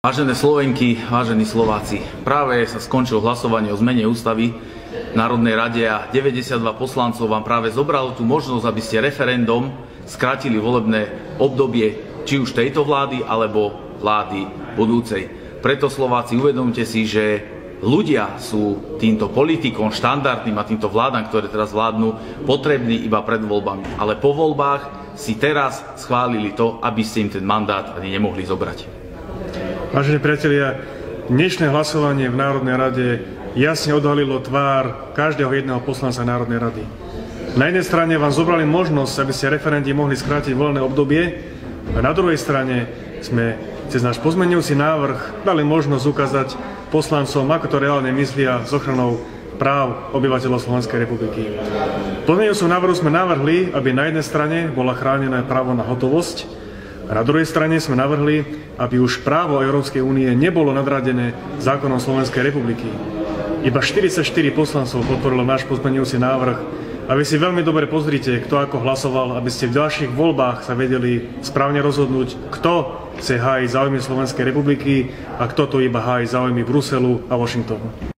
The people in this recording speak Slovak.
Vážené Slovenky, vážení Slováci, práve sa skončilo hlasovanie o zmene ústavy v Národnej rade a 92 poslancov vám práve zobralo tú možnosť, aby ste referendum skrátili volebné obdobie či už tejto vlády alebo vlády budúcej. Preto Slováci, uvedomte si, že ľudia sú týmto politikom štandardným a týmto vládam, ktoré teraz vládnu, potrební iba pred voľbami. Ale po voľbách si teraz schválili to, aby ste im ten mandát ani nemohli zobrať. Vážení priatelia, dnešné hlasovanie v Národnej rade jasne odhalilo tvár každého jedného poslanca Národnej rady. Na jednej strane vám zobrali možnosť, aby ste referendi mohli skrátiť voľné obdobie, a na druhej strane sme cez náš pozmeňujúci návrh dali možnosť ukázať poslancom, ako to reálne myslia s ochranou práv obyvateľov Slovenskej republiky. V pozmeňujúcom návrhu sme navrhli, aby na jednej strane bola chránené právo na hotovosť, a na druhej strane sme navrhli, aby už právo Európskej únie nebolo nadradené zákonom Slovenskej republiky. Iba 44 poslancov podporilo náš pozmeňujúci návrh a vy si veľmi dobre pozrite, kto ako hlasoval, aby ste v ďalších voľbách sa vedeli správne rozhodnúť, kto chce hájiť záujmy Slovenskej republiky a kto to iba hájí záujmy Bruselu a Washingtonu.